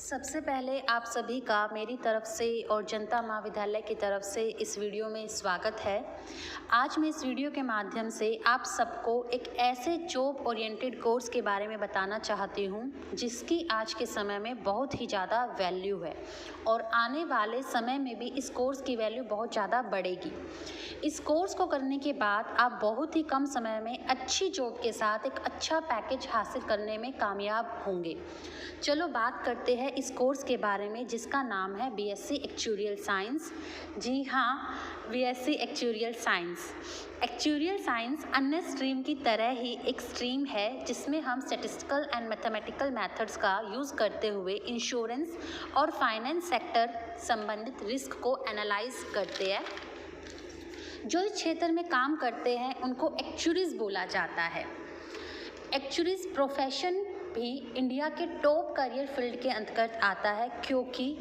सबसे पहले आप सभी का मेरी तरफ से और जनता महाविद्यालय की तरफ से इस वीडियो में स्वागत है। आज मैं इस वीडियो के माध्यम से आप सबको एक ऐसे जॉब ओरिएंटेड कोर्स के बारे में बताना चाहती हूँ जिसकी आज के समय में बहुत ही ज़्यादा वैल्यू है और आने वाले समय में भी इस कोर्स की वैल्यू बहुत ज़्यादा बढ़ेगी। इस कोर्स को करने के बाद आप बहुत ही कम समय में अच्छी जॉब के साथ एक अच्छा पैकेज हासिल करने में कामयाब होंगे। चलो बात करते हैं इस कोर्स के बारे में जिसका नाम है बीएससी एक्चुरियल साइंस। जी हाँ, BSc actuarial science. Actuarial science अन्य स्ट्रीम की तरह ही एक स्ट्रीम है जिसमें हम स्टैटिस्टिकल एंड मैथमेटिकल मेथड्स का यूज़ करते हुए इंश्योरेंस और फाइनेंस सेक्टर संबंधित रिस्क को एनालाइज करते हैं। जो इस क्षेत्र में काम करते हैं उनको एक्चुरीज बोला जाता है। एक्चुरीज प्रोफेशन भी इंडिया के टॉप करियर फील्ड के अंतर्गत आता है क्योंकि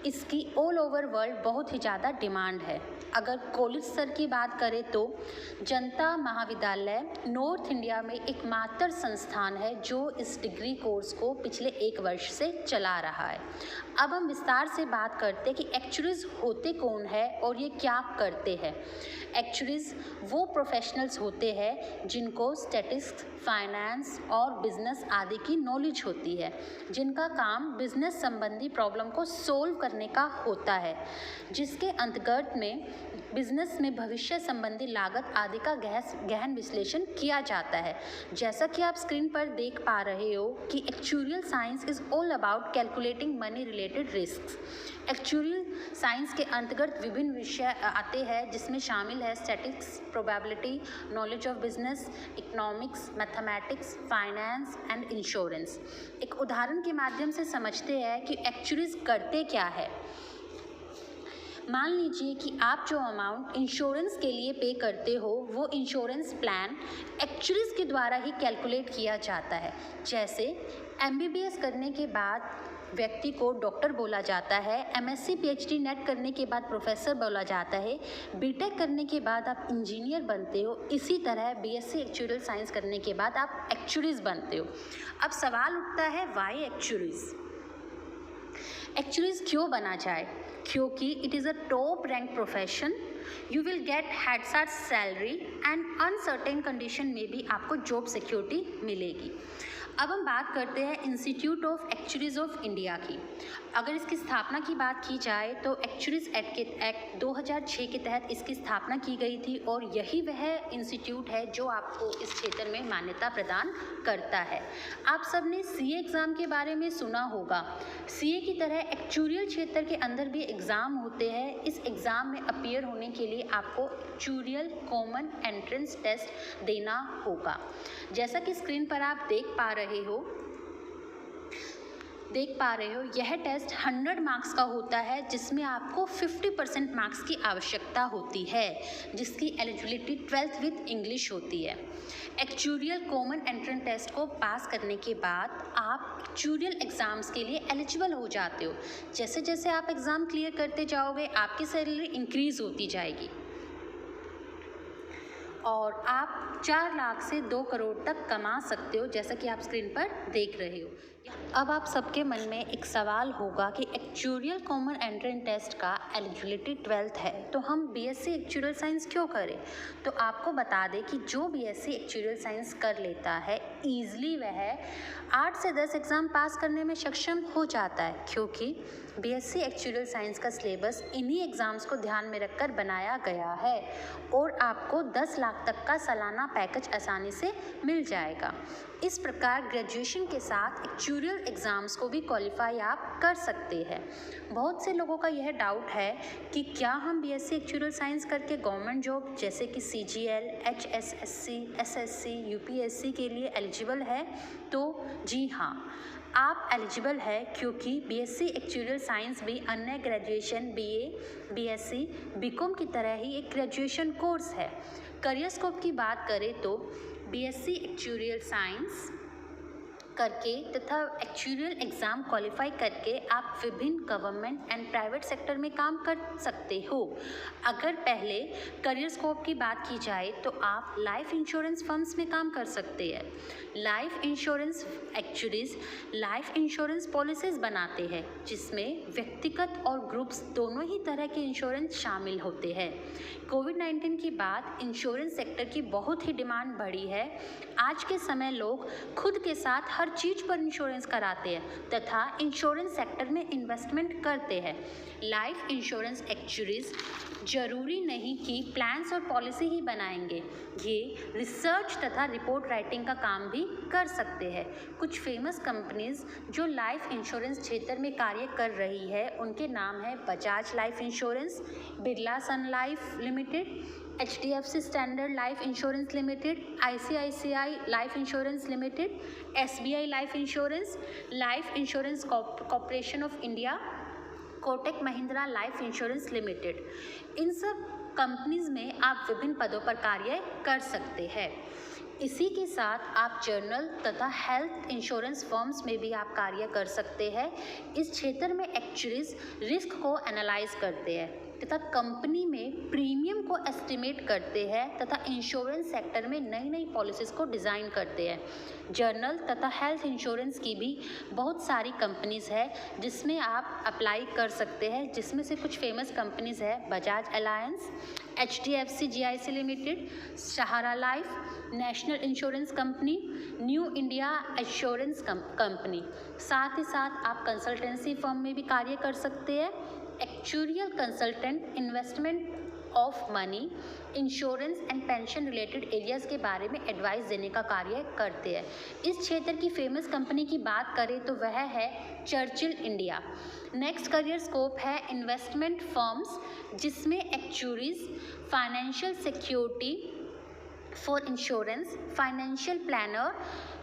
इसकी ऑल ओवर वर्ल्ड बहुत ही ज़्यादा डिमांड है। अगर कॉलेज स्तर की बात करें तो जनता महाविद्यालय नॉर्थ इंडिया में एकमात्र संस्थान है जो इस डिग्री कोर्स को पिछले 1 वर्ष से चला रहा है। अब हम विस्तार से बात करते हैं कि एक्चुरीज होते कौन है और ये क्या करते हैं। एक्चुरीज वो प्रोफेशनल्स होते हैं जिनको स्टैटिस्टिक्स, फाइनेंस और बिजनेस आदि की नॉलेज होती है, जिनका काम बिजनेस संबंधी प्रॉब्लम को सोल्व करने का होता है, जिसके अंतर्गत में बिजनेस में भविष्य संबंधी लागत आदि का गहन विश्लेषण किया जाता है। जैसा कि आप स्क्रीन पर देख पा रहे हो कि actuarial science is all about calculating money related risks. Actuarial science के अंतर्गत विभिन्न विषय आते हैं जिसमें शामिल है statistics, probability, knowledge of business, economics, mathematics, finance and insurance. एक उदाहरण के माध्यम से समझते हैं कि एक्चुरीज करते क्या है। मान लीजिए कि आप जो अमाउंट इंश्योरेंस के लिए पे करते हो वो इंश्योरेंस प्लान एक्चुरीज के द्वारा ही कैलकुलेट किया जाता है। जैसे एमबीबीएस करने के बाद व्यक्ति को डॉक्टर बोला जाता है, एमएससी पीएचडी नेट करने के बाद प्रोफेसर बोला जाता है, बीटेक करने के बाद आप इंजीनियर बनते हो। इसी तरह बीएससी एक्चुरियल साइंस करने के बाद आप एक्चुरीज बनते हो। अब सवाल उठता है व्हाई एक्चुरीज। एक्चुरीज क्यों बना जाए? क्योंकि it is a top rank profession, you will get head start salary and uncertain condition में भी आपको जॉब सिक्योरिटी मिलेगी। अब हम बात करते हैं institute of actuaries of India की। अगर इसकी स्थापना की बात की जाए तो एक्चुरीज एक्ट 2006 के तहत इसकी स्थापना की गई थी और यही वह इंस्टीट्यूट है जो आपको इस क्षेत्र में मान्यता प्रदान करता है। आप सब ने सीए एग्ज़ाम के बारे में सुना होगा। सीए की तरह एक्चुरियल क्षेत्र के अंदर भी एग्ज़ाम होते हैं। इस एग्ज़ाम में अपीयर होने के लिए आपको एक्चुरियल कॉमन एंट्रेंस टेस्ट देना होगा। जैसा कि स्क्रीन पर आप देख पा रहे हो यह टेस्ट 100 मार्क्स का होता है जिसमें आपको 50% मार्क्स की आवश्यकता होती है, जिसकी एलिजिबिलिटी 12th विद इंग्लिश होती है। एक्चुरियल कॉमन एंट्रेंस टेस्ट को पास करने के बाद आप एक्चुरियल एग्ज़ाम्स के लिए एलिजिबल हो जाते हो। जैसे जैसे आप एग्ज़ाम क्लियर करते जाओगे आपकी सैलरी इंक्रीज़ होती जाएगी और आप 4 लाख से 2 करोड़ तक कमा सकते हो, जैसा कि आप स्क्रीन पर देख रहे हो। अब आप सबके मन में एक सवाल होगा कि एक्चुरियल कॉमन एंट्रेंस टेस्ट का एलिजिबिलिटी 12th है तो हम बीएससी एक्चुरियल साइंस क्यों करें? तो आपको बता दें कि जो बीएससी एक्चुरियल साइंस कर लेता है ईज़िली वह 8 से 10 एग्ज़ाम पास करने में सक्षम हो जाता है, क्योंकि बीएससी एक्चुरियल साइंस का सिलेबस इन्हीं एग्ज़ाम्स को ध्यान में रखकर बनाया गया है और आपको 10 लाख तक का सालाना पैकेज आसानी से मिल जाएगा। इस प्रकार ग्रेजुएशन के साथ एक्चुरियल एग्ज़ाम्स को भी क्वालिफाई आप कर सकते हैं। बहुत से लोगों का यह डाउट है कि क्या हम बीएससी एक्चुरियल साइंस करके गवर्नमेंट जॉब जैसे कि सीजीएल, एचएसएससी, एसएससी, यूपीएससी के लिए एलिजिबल है? तो जी हाँ, आप एलिजिबल है क्योंकि बीएससी एक्चुरियल साइंस भी अन्य ग्रेजुएशन बीए, बीएससी, बीकॉम की तरह ही एक ग्रेजुएशन कोर्स है। करियर स्कोप की बात करें तो बीएससी एक्चुरियल साइंस करके तथा एक्चुअल एग्ज़ाम क्वालिफाई करके आप विभिन्न गवर्नमेंट एंड प्राइवेट सेक्टर में काम कर सकते हो। अगर पहले करियर स्कोप की बात की जाए तो आप लाइफ इंश्योरेंस फर्म्स में काम कर सकते हैं। Life insurance एक्चुअलीज life insurance policies बनाते हैं जिसमें व्यक्तिगत और ग्रुप्स दोनों ही तरह के इंश्योरेंस शामिल होते हैं। कोविड-19 के बाद इंश्योरेंस सेक्टर की बहुत ही डिमांड बढ़ी है। आज के समय लोग खुद के साथ हर चीज़ पर इंश्योरेंस कराते हैं तथा इंश्योरेंस सेक्टर में इन्वेस्टमेंट करते हैं। लाइफ इंश्योरेंस एक्चुअरीज जरूरी नहीं कि प्लान्स और पॉलिसी ही बनाएंगे, ये रिसर्च तथा रिपोर्ट राइटिंग का काम भी कर सकते हैं। कुछ फेमस कंपनीज जो लाइफ इंश्योरेंस क्षेत्र में कार्य कर रही है उनके नाम है Bajaj life insurance, Birla sun life limited, HDFC standard life insurance limited, ICICI life insurance limited, SBI life insurance corporation of India, Kotak Mahindra life insurance limited. इन सब कंपनीज में आप विभिन्न पदों पर कार्य कर सकते हैं। इसी के साथ आप जर्नल तथा हेल्थ इंश्योरेंस फर्म्स में भी आप कार्य कर सकते हैं। इस क्षेत्र में एक्चुअलीज रिस्क को एनालाइज करते हैं तथा कंपनी में प्रीमियम को एस्टिमेट करते हैं तथा इंश्योरेंस सेक्टर में नई नई पॉलिसीज़ को डिज़ाइन करते हैं। जर्नल तथा हेल्थ इंश्योरेंस की भी बहुत सारी कंपनीज़ है जिसमें आप अप्लाई कर सकते हैं, जिसमें से कुछ फेमस कंपनीज़ है Bajaj Allianz, HDFC GIC limited, Sahara life, national insurance company, new India assurance company. साथ ही साथ आप कंसल्टेंसी फर्म में भी कार्य कर सकते हैं। Actuarial consultant investment of money, insurance and pension related areas के बारे में एडवाइस देने का कार्य करते हैं। इस क्षेत्र की फेमस कंपनी की बात करें तो वह है Churchill India. Next career scope है इन्वेस्टमेंट फर्म्स जिसमें actuaries, financial security for insurance, financial planner,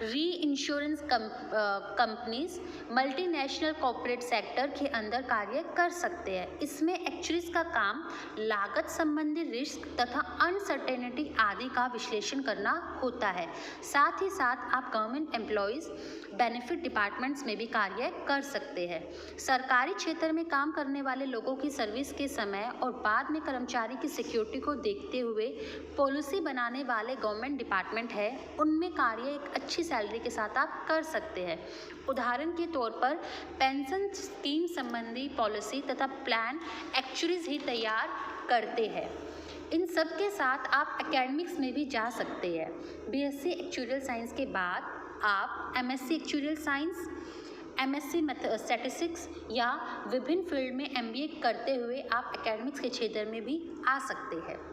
reinsurance companies, multinational corporate sector के अंदर कार्य कर सकते हैं। इसमें एक्चुअलीज का काम लागत संबंधी रिस्क तथा अनसर्टेनिटी आदि का विश्लेषण करना होता है। साथ ही साथ आप गवर्नमेंट एम्प्लॉयज़ बेनिफिट डिपार्टमेंट्स में भी कार्य कर सकते हैं। सरकारी क्षेत्र में काम करने वाले लोगों की सर्विस के समय और बाद में कर्मचारी की सिक्योरिटी को देखते हुए पॉलिसी बनाने वाले गवर्नमेंट डिपार्टमेंट है उनमें कार्य एक अच्छी सैलरी के साथ आप कर सकते हैं। उदाहरण के तौर पर पेंशन स्कीम संबंधी पॉलिसी तथा प्लान एक्चुअरीज ही तैयार करते हैं। इन सब के साथ आप एकेडमिक्स में भी जा सकते हैं। BSc एक्चुरियल साइंस के बाद आप MSc actuarial science, MSc statistics या विभिन्न फील्ड में MBA करते हुए आप एकेडमिक्स के क्षेत्र में भी आ सकते हैं।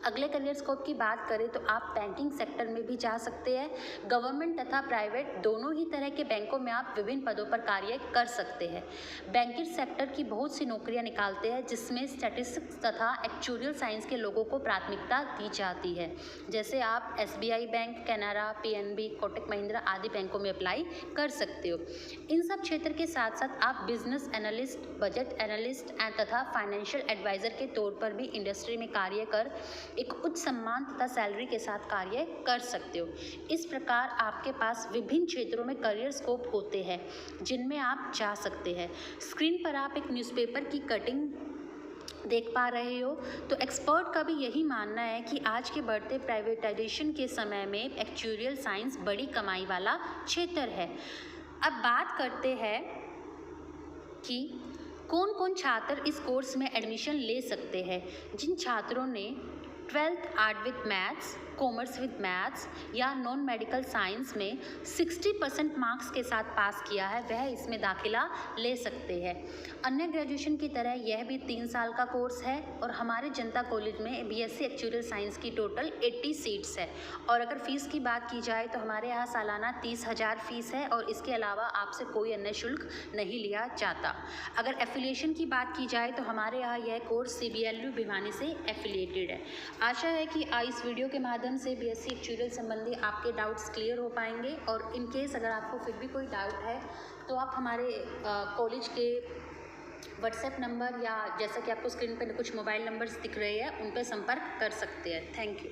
अगले करियर स्कोप की बात करें तो आप बैंकिंग सेक्टर में भी जा सकते हैं। गवर्नमेंट तथा प्राइवेट दोनों ही तरह के बैंकों में आप विभिन्न पदों पर कार्य कर सकते हैं। बैंकिंग सेक्टर की बहुत सी नौकरियां निकालते हैं जिसमें स्टैटिस्टिक्स तथा एक्चुरियल साइंस के लोगों को प्राथमिकता दी जाती है। जैसे आप SBI bank, Canara, PNB, Kotak Mahindra आदि बैंकों में अप्लाई कर सकते हो। इन सब क्षेत्र के साथ साथ आप बिजनेस एनालिस्ट, बजट एनालिस्ट तथा फाइनेंशियल एडवाइज़र के तौर पर भी इंडस्ट्री में कार्य कर एक उच्च सम्मान तथा सैलरी के साथ कार्य कर सकते हो। इस प्रकार आपके पास विभिन्न क्षेत्रों में करियर स्कोप होते हैं जिनमें आप जा सकते हैं। स्क्रीन पर आप एक न्यूज़पेपर की कटिंग देख पा रहे हो। तो एक्सपर्ट का भी यही मानना है कि आज के बढ़ते प्राइवेटाइजेशन के समय में एक्चुरियल साइंस बड़ी कमाई वाला क्षेत्र है। अब बात करते हैं कि कौन कौन छात्र इस कोर्स में एडमिशन ले सकते हैं। जिन छात्रों ने 12th art with maths, commerce with maths या नॉन मेडिकल साइंस में 60% मार्क्स के साथ पास किया है वह इसमें दाखिला ले सकते हैं। अन्य ग्रेजुएशन की तरह यह भी 3 साल का कोर्स है और हमारे जनता कॉलेज में BSc एक्चुरियल साइंस की टोटल 80 सीट्स है। और अगर फ़ीस की बात की जाए तो हमारे यहाँ सालाना 30,000 फ़ीस है और इसके अलावा आपसे कोई अन्य शुल्क नहीं लिया जाता। अगर एफिलिएशन की बात की जाए तो हमारे यहाँ यह कोर्स CBLU भिवानी से एफिलिएटेड है। आशा है कि इस वीडियो के माध्यम से BSc एक्चुरियल संबंधी आपके डाउट्स क्लियर हो पाएंगे। और इन केस अगर आपको फिर भी कोई डाउट है तो आप हमारे कॉलेज के व्हाट्सएप नंबर या जैसा कि आपको स्क्रीन पर कुछ मोबाइल नंबर्स दिख रहे हैं उन पर संपर्क कर सकते हैं। Thank you.